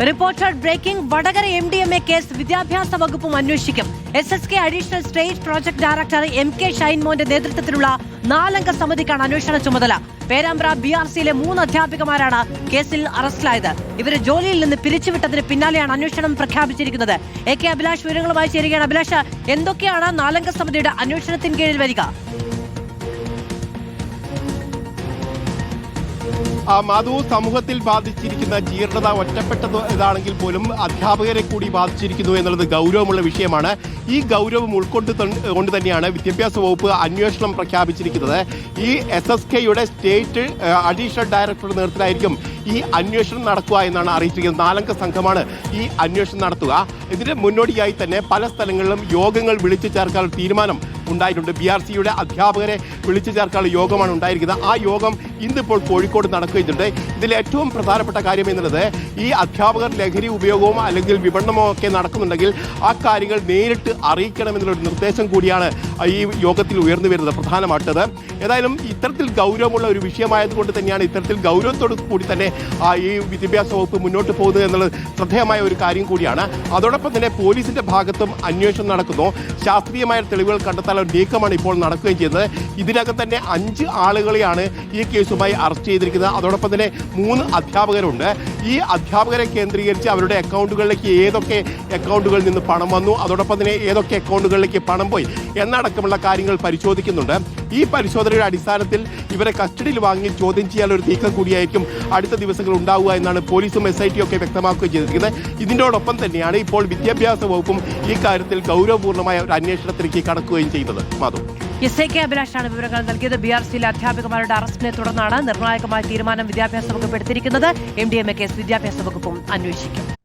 Reporter breaking Vadakara MDMA case വിദ്യാഭ്യാസ വകുപ്പും അന്വേഷിക്കും. SSK additional state project director MK ഷൈൻമോന്റെ നേതൃത്വത്തിലുള്ള 4-അംഗ സമിതിക്കാണ് അന്വേഷണ ചുമതല. പേരാമ്പ്ര BRCയിലെ 3 അധ്യാപികമാരാണ് കേസിൽ അറസ്റ്റിലായത്. ഇവരെ ജോലിയിൽ നിന്ന് പിരിച്ചുവിട്ടതിന് പിന്നാലെയാണ് അന്വേഷണം പ്രഖ്യാപിച്ചിരിക്കുന്നത്. AK അഭിലാഷ് വിവരങ്ങളുമായി ചേരുകയാണ്. അഭിലാഷ്, എന്തൊക്കെയാണ് 4-അംഗ സമിതിയുടെ അന്വേഷണത്തിന് കീഴിൽ വരിക? മധു, സമൂഹത്തിൽ ബാധിച്ചിരിക്കുന്ന ജീർണത ഒറ്റപ്പെട്ടത് ഇതാണെങ്കിൽ പോലും അധ്യാപകരെ കൂടി ബാധിച്ചിരിക്കുന്നു എന്നുള്ളത് ഗൗരവമുള്ള വിഷയമാണ്. ഈ ഗൗരവം കൊണ്ട് തന്നെയാണ് വിദ്യാഭ്യാസ വകുപ്പ് അന്വേഷണം പ്രഖ്യാപിച്ചിരിക്കുന്നത്. ഈ SSKയുടെ സ്റ്റേറ്റ് അഡീഷണൽ ഡയറക്ടറുടെ നേതൃത്വത്തിലായിരിക്കും ഈ അന്വേഷണം നടക്കുക എന്നാണ് അറിയിച്ചിരിക്കുന്നത്. 4-അംഗ സംഘമാണ് ഈ അന്വേഷണം നടത്തുക. ഇതിന് മുന്നോടിയായി തന്നെ പല സ്ഥലങ്ങളിലും യോഗങ്ങൾ വിളിച്ചു ചേർക്കാനുള്ള തീരുമാനം ഉണ്ടായിട്ടുണ്ട്. BRCയുടെ അധ്യാപകരെ വിളിച്ചു ചേർക്കാനുള്ള യോഗമാണ് ഉണ്ടായിരിക്കുന്നത്. ആ യോഗം ഇന്നിപ്പോൾ കോഴിക്കോട് നടക്കുകയുണ്ട്. ഇതിൽ ഏറ്റവും പ്രധാനപ്പെട്ട കാര്യം എന്നുള്ളത് ഈ അധ്യാപകർ ലഹരി ഉപയോഗമോ അല്ലെങ്കിൽ വിപണനമോ ഒക്കെ നടക്കുന്നുണ്ടെങ്കിൽ ആ കാര്യങ്ങൾ നേരിട്ട് അറിയിക്കണമെന്നുള്ളൊരു നിർദ്ദേശം കൂടിയാണ് ഈ യോഗത്തിൽ ഉയർന്നു വരുന്നത് പ്രധാനമായിട്ടത്. ഏതായാലും ഇത്തരത്തിൽ ഗൗരവമുള്ള ഒരു വിഷയമായതുകൊണ്ട് തന്നെയാണ് ഇത്തരത്തിൽ ഗൗരവത്തോടു കൂടി തന്നെ ഈ വിദ്യാഭ്യാസ വകുപ്പ് മുന്നോട്ട് പോകുന്നത് എന്നുള്ളത് ശ്രദ്ധേയമായ ഒരു കാര്യം കൂടിയാണ്. അതോടൊപ്പം തന്നെ പോലീസിന്റെ ഭാഗത്തും അന്വേഷണം നടക്കുന്നു. ശാസ്ത്രീയമായ തെളിവുകൾ കണ്ടെത്താനുള്ള നീക്കമാണ് ഇപ്പോൾ നടക്കുകയും ചെയ്യുന്നത്. ഇതിനകം തന്നെ 5 ആളുകളെയാണ് ഈ കേസുമായി അറസ്റ്റ് ചെയ്തിരിക്കുന്നത്. അതോടൊപ്പം തന്നെ 3 അധ്യാപകരുണ്ട്. ഈ അധ്യാപകരെ കേന്ദ്രീകരിച്ച് അവരുടെ അക്കൗണ്ടുകളിലേക്ക് ഏതൊക്കെ അക്കൗണ്ടുകളിൽ നിന്ന് പണം വന്നു, അതോടൊപ്പം തന്നെ ഏതൊക്കെ അക്കൗണ്ടുകളിലേക്ക് പണം പോയി എന്നടക്കമുള്ള കാര്യങ്ങൾ പരിശോധിക്കുന്നുണ്ട്. ഈ പരിശോധനയുടെ അടിസ്ഥാനത്തിൽ ഇവരെ കസ്റ്റഡിയിൽ വാങ്ങി ചോദ്യം ചെയ്യാനൊരു നീക്കം കൂടിയായിരിക്കും അടുത്ത ദിവസങ്ങൾ ഉണ്ടാവുക എന്നാണ് പോലീസും SIT ഒക്കെ വ്യക്തമാക്കുകയും ചെയ്തിരിക്കുന്നത്. ഇതിനോടൊപ്പം തന്നെയാണ് ഇപ്പോൾ വിദ്യാഭ്യാസ വകുപ്പും ഈ കാര്യത്തിൽ ഗൗരവപൂർണ്ണമായ ഒരു അന്വേഷണത്തിലേക്ക് കടക്കുകയും ചെയ്യുന്നത്. മാധു, AK അഭിലാഷാണ് വിവരങ്ങൾ നൽകിയത്. BRCയിലെ അധ്യാപികമാരുടെ അറസ്റ്റിനെ തുടർന്നാണ് നിർണായകമായ തീരുമാനം വിദ്യാഭ്യാസ വകുപ്പ് എടുത്തിരിക്കുന്നത്. MDMA കേസ് വിദ്യാഭ്യാസ വകുപ്പും അന്വേഷിക്കും.